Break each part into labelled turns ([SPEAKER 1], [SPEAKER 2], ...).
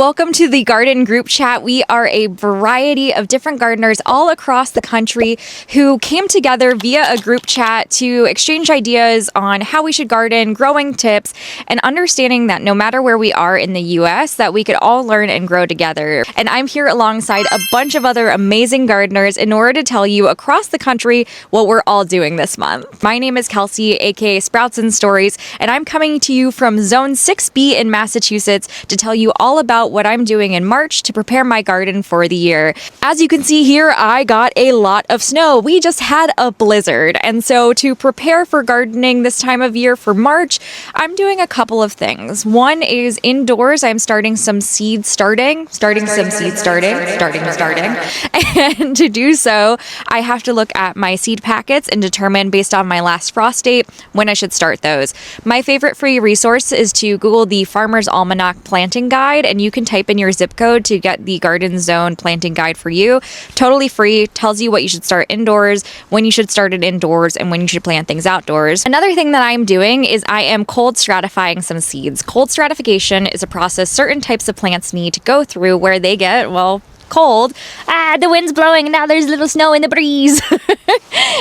[SPEAKER 1] Welcome to the garden group chat. We are a variety of different gardeners all across the country who came together via a group chat to exchange ideas on how we should garden, growing tips, and understanding that no matter where we are in the US, that we could all learn and grow together. And I'm here alongside a bunch of other amazing gardeners in order to tell you across the country what we're all doing this month. My name is Kelsey, aka Sprouts and Stories, and I'm coming to you from Zone 6B in Massachusetts to tell you all about what I'm doing in March to prepare my garden for the year. As you can see here, I got a lot of snow. We just had a blizzard. And so to prepare for gardening this time of year for March, I'm doing a couple of things. One is indoors, I'm starting some seed starting. And to do so, I have to look at my seed packets and determine based on my last frost date when I should start those. My favorite free resource is to Google the Farmer's Almanac Planting Guide, and you can type in your zip code to get the Garden Zone Planting Guide for you. Totally free, tells you what you should start indoors, when you should start it indoors, and when you should plant things outdoors. Another thing that I'm doing is I am cold stratifying some seeds. Cold stratification is a process certain types of plants need to go through where they get, well, cold. The wind's blowing and now there's little snow in the breeze.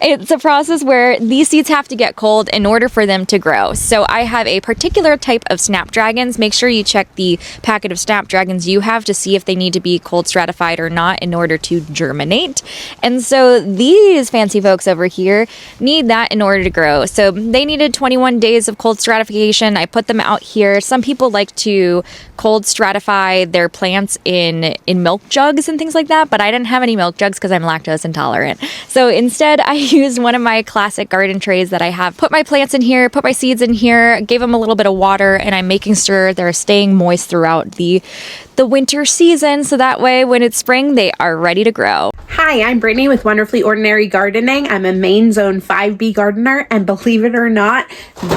[SPEAKER 1] It's a process where these seeds have to get cold in order for them to grow. So I have a particular type of snapdragons. Make sure you check the packet of snapdragons you have to see if they need to be cold stratified or not in order to germinate. And so these fancy folks over here need that in order to grow. So they needed 21 days of cold stratification. I put them out here. Some people like to cold stratify their plants in milk jugs and things like that, but I didn't have any milk jugs because I'm lactose intolerant. So instead, I used one of my classic garden trays that I have. Put my plants in here, put my seeds in here, gave them a little bit of water, and I'm making sure they're staying moist throughout the winter season, so that way when it's spring, they are ready to grow.
[SPEAKER 2] Hi, I'm Brittany with Wonderfully Ordinary Gardening. I'm a Maine Zone 5B gardener, and believe it or not,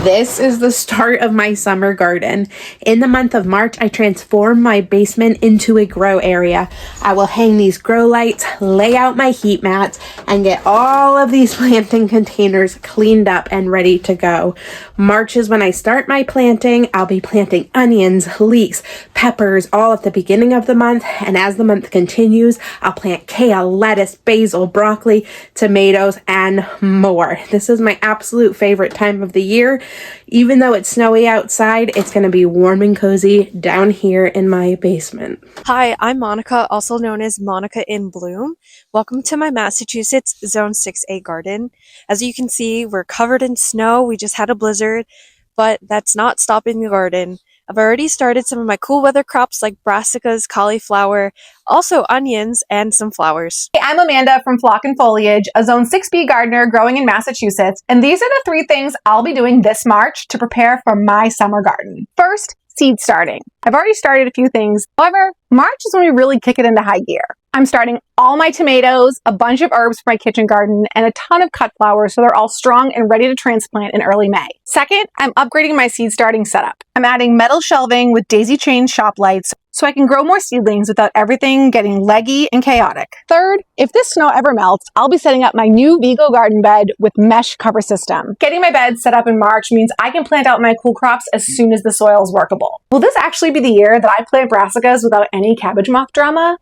[SPEAKER 2] this is the start of my summer garden. In the month of March, I transform my basement into a grow area. I will hang these grow lights, lay out my heat mats, and get all of these planting containers cleaned up and ready to go. March is when I start my planting. I'll be planting onions, leeks, peppers, all at the beginning of the month, and as the month continues, I'll plant kale, lettuce, basil, broccoli, tomatoes, and more. This is my absolute favorite time of the year. Even though it's snowy outside, it's going to be warm and cozy down here in my basement.
[SPEAKER 3] Hi, I'm Monica, also known as Monica in Bloom. Welcome to my Massachusetts Zone 6A garden. As you can see, we're covered in snow. We just had a blizzard, but that's not stopping the garden. I've already started some of my cool weather crops like brassicas, cauliflower, also onions, and some flowers.
[SPEAKER 4] Hey, I'm Amanda from Flock and Foliage, a Zone 6B gardener growing in Massachusetts, and these are the 3 things I'll be doing this March to prepare for my summer garden. First, seed starting. I've already started a few things. However, March is when we really kick it into high gear. I'm starting all my tomatoes, a bunch of herbs for my kitchen garden, and a ton of cut flowers so they're all strong and ready to transplant in early May. Second, I'm upgrading my seed starting setup. I'm adding metal shelving with daisy chain shop lights so I can grow more seedlings without everything getting leggy and chaotic. Third, if this snow ever melts, I'll be setting up my new Vigo garden bed with mesh cover system. Getting my bed set up in March means I can plant out my cool crops as soon as the soil is workable. Will this actually be the year that I plant brassicas without any cabbage moth drama?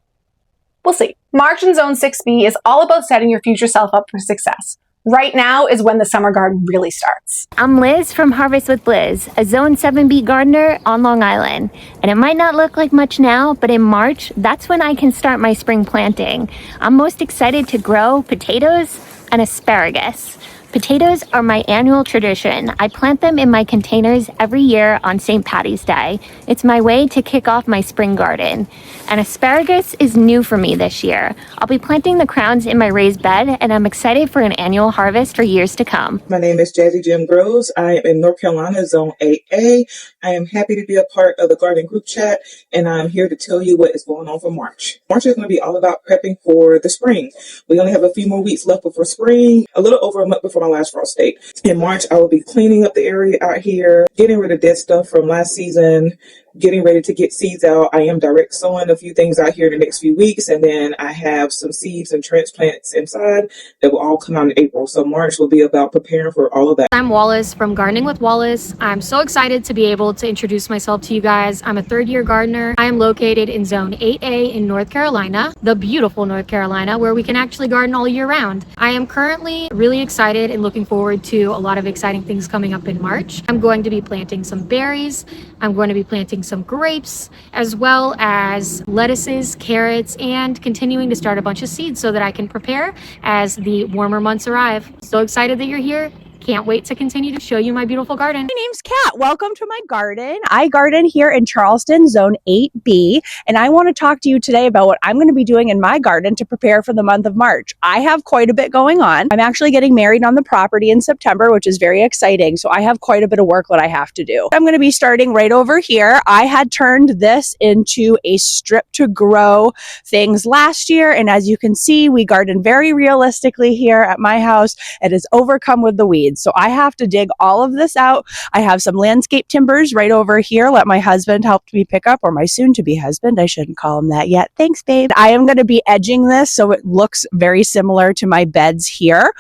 [SPEAKER 4] We'll see. March in Zone 6B is all about setting your future self up for success. Right now is when the summer garden really starts.
[SPEAKER 5] I'm Liz from Harvest with Liz, a Zone 7B gardener on Long Island. And it might not look like much now, but in March, that's when I can start my spring planting. I'm most excited to grow potatoes and asparagus. Potatoes are my annual tradition. I plant them in my containers every year on St. Patty's Day. It's my way to kick off my spring garden. And asparagus is new for me this year. I'll be planting the crowns in my raised bed, and I'm excited for an annual harvest for years to come.
[SPEAKER 6] My name is Jazzy Jim Groves. I am in North Carolina, Zone 8A. I am happy to be a part of the garden group chat, and I'm here to tell you what is going on for March. March is going to be all about prepping for the spring. We only have a few more weeks left before spring, a little over a month before my last frost date. In March, I will be cleaning up the area out here, getting rid of dead stuff from last season, getting ready to get seeds out. I am direct sowing a few things out here in the next few weeks, and then I have some seeds and transplants inside that will all come out in April. So March will be about preparing for all of that.
[SPEAKER 7] I'm Wallace from Gardening with Wallace. I'm so excited to be able to introduce myself to you guys. I'm a third-year gardener. I am located in Zone 8A in North Carolina, the beautiful North Carolina, where we can actually garden all year round. I am currently really excited and looking forward to a lot of exciting things coming up in March. I'm going to be planting some berries. I'm going to be planting some grapes, as well as lettuces, carrots, and continuing to start a bunch of seeds so that I can prepare as the warmer months arrive. So excited that you're here. Can't wait to continue to show you my beautiful garden.
[SPEAKER 8] My name's Kat. Welcome to my garden. I garden here in Charleston, Zone 8B, and I want to talk to you today about what I'm going to be doing in my garden to prepare for the month of March. I have quite a bit going on. I'm actually getting married on the property in September, which is very exciting, so I have quite a bit of work that I have to do. I'm going to be starting right over here. I had turned this into a strip to grow things last year, and as you can see, we garden very realistically here at my house. It is overcome with the weeds. So I have to dig all of this out. I have some landscape timbers right over here. Let my husband help me pick up, or my soon-to-be husband. I shouldn't call him that yet. Thanks, babe. I am going to be edging this so it looks very similar to my beds here,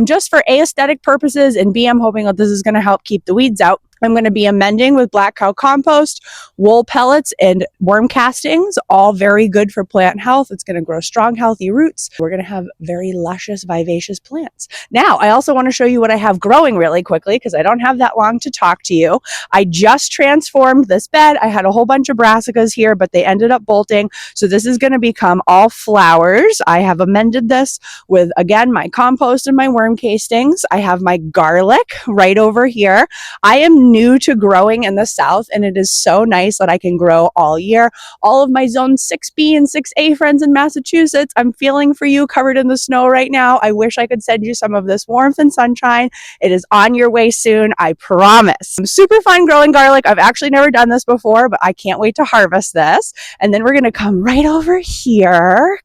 [SPEAKER 8] just for A, aesthetic purposes, and B, I'm hoping that this is going to help keep the weeds out. I'm going to be amending with black cow compost, wool pellets, and worm castings, all very good for plant health. It's going to grow strong, healthy roots. We're going to have very luscious, vivacious plants. Now, I also want to show you what I have growing really quickly because I don't have that long to talk to you. I just transformed this bed. I had a whole bunch of brassicas here, but they ended up bolting. So this is going to become all flowers. I have amended this with, again, my compost and my worm castings. I have my garlic right over here. I am new to growing in the South, and it is so nice that I can grow all year. All of my Zone 6B and 6A friends in Massachusetts, I'm feeling for you, covered in the snow right now. I wish I could send you some of this warmth and sunshine. It is on your way soon, I promise. I'm super fun growing garlic. I've actually never done this before, but I can't wait to harvest this. And then we're going to come right over here.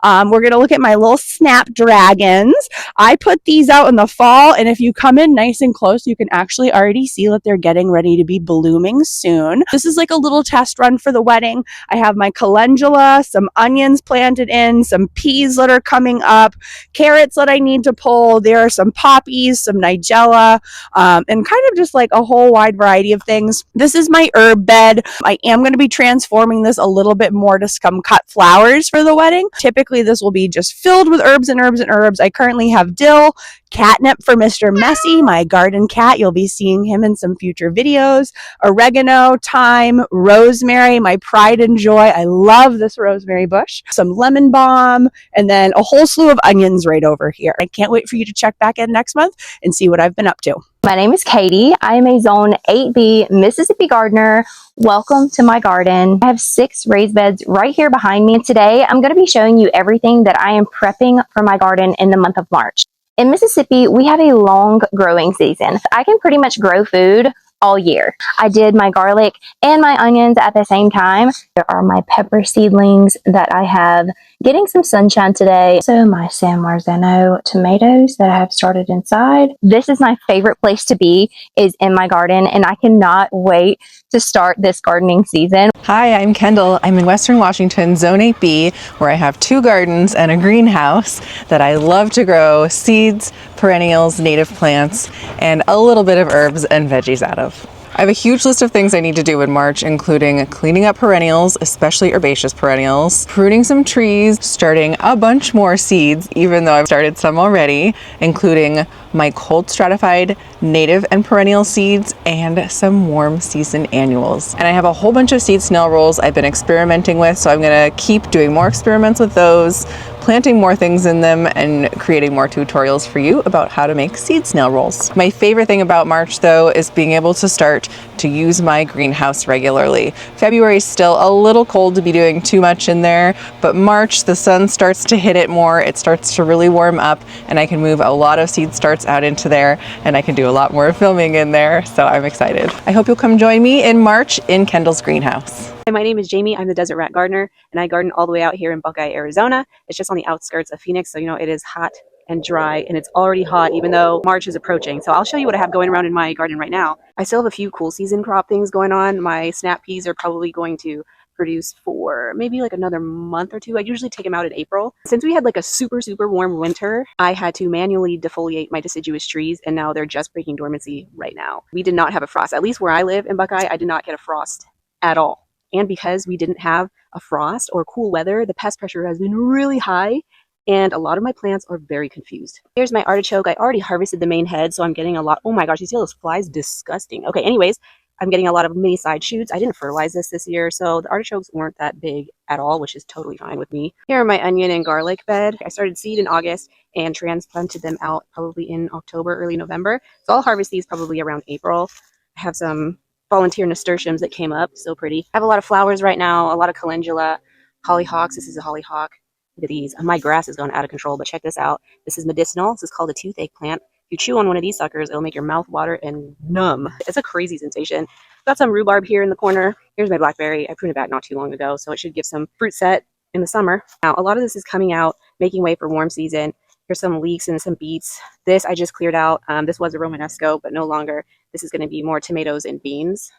[SPEAKER 8] We're going to look at my little snapdragons. I put these out in the fall, and if you come in nice and close, you can actually already see that they're getting ready to be blooming soon. This is like a little test run for the wedding. I have my calendula, some onions planted in, some peas that are coming up, carrots that I need to pull. There are some poppies, some nigella, and kind of just like a whole wide variety of things. This is my herb bed. I am going to be transforming this a little bit more to some cut flowers for the wedding. Typically, this will be just filled with herbs and herbs and herbs. I currently have dill, catnip for Mr. Messy, my garden cat. You'll be seeing him in some future videos. Oregano, thyme, rosemary, my pride and joy. I love this rosemary bush. Some lemon balm, and then a whole slew of onions right over here. I can't wait for you to check back in next month and see what I've been up to.
[SPEAKER 9] My name is Cady. I am a Zone 8B Mississippi gardener. Welcome to my garden. I have 6 raised beds right here behind me. Today, I'm going to be showing you everything that I am prepping for my garden in the month of March. In Mississippi, we have a long growing season. I can pretty much grow food all year. I did my garlic and my onions at the same time. There are my pepper seedlings that I have getting some sunshine today. So my San Marzano tomatoes that I have started inside. This is my favorite place to be, is in my garden, and I cannot wait to start this gardening season.
[SPEAKER 10] Hi, I'm Kendall. I'm in Western Washington, Zone 8B, where I have 2 gardens and a greenhouse that I love to grow seeds, perennials, native plants, and a little bit of herbs and veggies out of. I have a huge list of things I need to do in March, including cleaning up perennials, especially herbaceous perennials, pruning some trees, starting a bunch more seeds, even though I've started some already, including my cold stratified native and perennial seeds and some warm season annuals. And I have a whole bunch of seed snail rolls I've been experimenting with, so I'm gonna keep doing more experiments with those, planting more things in them, and creating more tutorials for you about how to make seed snail rolls. My favorite thing about March, though, is being able to start to use my greenhouse regularly. February is still a little cold to be doing too much in there, but March, the sun starts to hit it more, it starts to really warm up, and I can move a lot of seed starts out into there, and I can do a lot more filming in there, so I'm excited. I hope you'll come join me in March in Kendall's greenhouse.
[SPEAKER 11] Hi, my name is Jamie. I'm the Desert Rat Gardener, and I garden all the way out here in Buckeye, Arizona. It's just on the outskirts of Phoenix, so you know it is hot and dry, and it's already hot even though March is approaching. So I'll show you what I have going around in my garden right now. I still have a few cool season crop things going on. My snap peas are probably going to produce for maybe like another month or two. I usually take them out in April. Since we had like a super warm winter, I had to manually defoliate my deciduous trees, and now they're just breaking dormancy right now. We did not have a frost. At least where I live in Buckeye, I did not get a frost at all. And because we didn't have a frost or cool weather, the pest pressure has been really high, and a lot of my plants are very confused. Here's my artichoke. I already harvested the main head, so I'm getting a lot. Oh my gosh, you see all those flies? Disgusting. Okay, anyways, I'm getting a lot of mini side shoots. I didn't fertilize this year, so the artichokes weren't that big at all, which is totally fine with me. Here are my onion and garlic bed. I started seed in August and transplanted them out probably in October, early November. So I'll harvest these probably around April. I have some volunteer nasturtiums that came up, so pretty. I have a lot of flowers right now, a lot of calendula, hollyhocks. This is a hollyhock. Look at these. My grass has gone out of control, but check this out. This is medicinal. This is called a toothache plant. If you chew on one of these suckers, it'll make your mouth water and numb. It's a crazy sensation. Got some rhubarb here in the corner. Here's my blackberry. I pruned it back not too long ago, so it should give some fruit set in the summer. Now, a lot of this is coming out, making way for warm season. Here's some leeks and some beets. This I just cleared out. This was a Romanesco, but no longer. This is going to be more tomatoes and beans.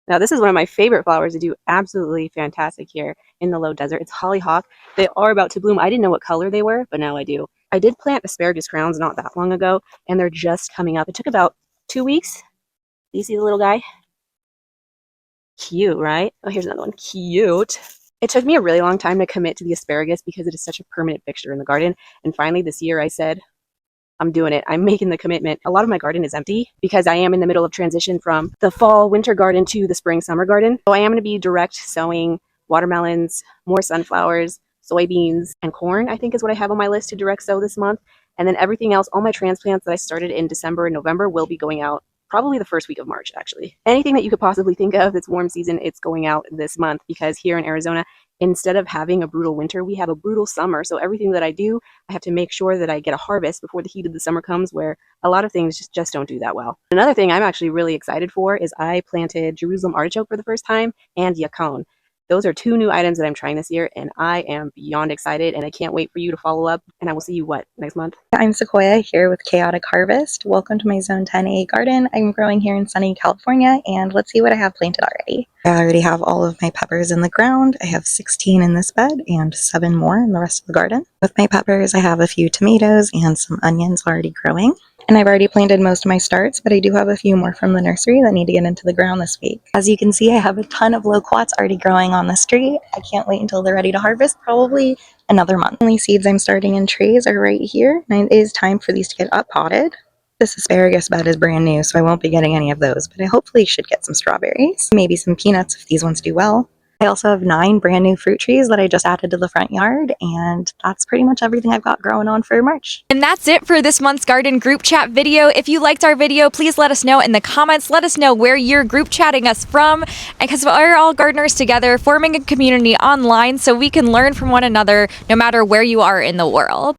[SPEAKER 11] Now, this is one of my favorite flowers to do absolutely fantastic here in the low desert. It's hollyhock. They are about to bloom. I didn't know what color they were, but now I do. I did plant asparagus crowns not that long ago, and they're just coming up. It took about 2 weeks. Do you see the little guy? Cute, right? Oh, here's another one. Cute. It took me a really long time to commit to the asparagus because it is such a permanent fixture in the garden. And finally this year I said, I'm doing it. I'm making the commitment. A lot of my garden is empty because I am in the middle of transition from the fall winter garden to the spring summer garden. So I am going to be direct sowing watermelons, more sunflowers, soybeans, and corn, I think is what I have on my list to direct sow this month. And then everything else, all my transplants that I started in December and November will be going out probably the first week of March, actually. Anything that you could possibly think of that's warm season, it's going out this month because here in Arizona, instead of having a brutal winter, we have a brutal summer. So everything that I do, I have to make sure that I get a harvest before the heat of the summer comes, where a lot of things just don't do that well. Another thing I'm actually really excited for is I planted Jerusalem artichoke for the first time and yacon. Those are 2 new items that I'm trying this year, and I am beyond excited, and I can't wait for you to follow up, and I will see you, next month?
[SPEAKER 12] I'm Sekoya here with Chaotic Harvest. Welcome to my Zone 10A garden. I'm growing here in sunny California, and let's see what I have planted already. I already have all of my peppers in the ground. I have 16 in this bed and 7 more in the rest of the garden. With my peppers, I have a few tomatoes and some onions already growing. And I've already planted most of my starts, but I do have a few more from the nursery that need to get into the ground this week. As you can see, I have a ton of loquats already growing on this tree. I can't wait until they're ready to harvest, probably another month. The only seeds I'm starting in trays are right here, and it is time for these to get up potted. This asparagus bed is brand new, so I won't be getting any of those, but I hopefully should get some strawberries, maybe some peanuts if these ones do well. I also have 9 brand new fruit trees that I just added to the front yard, and that's pretty much everything I've got growing on for March.
[SPEAKER 1] And that's it for this month's garden group chat video. If you liked our video, please let us know in the comments. Let us know where you're group chatting us from, because we're all gardeners together, forming a community online so we can learn from one another no matter where you are in the world.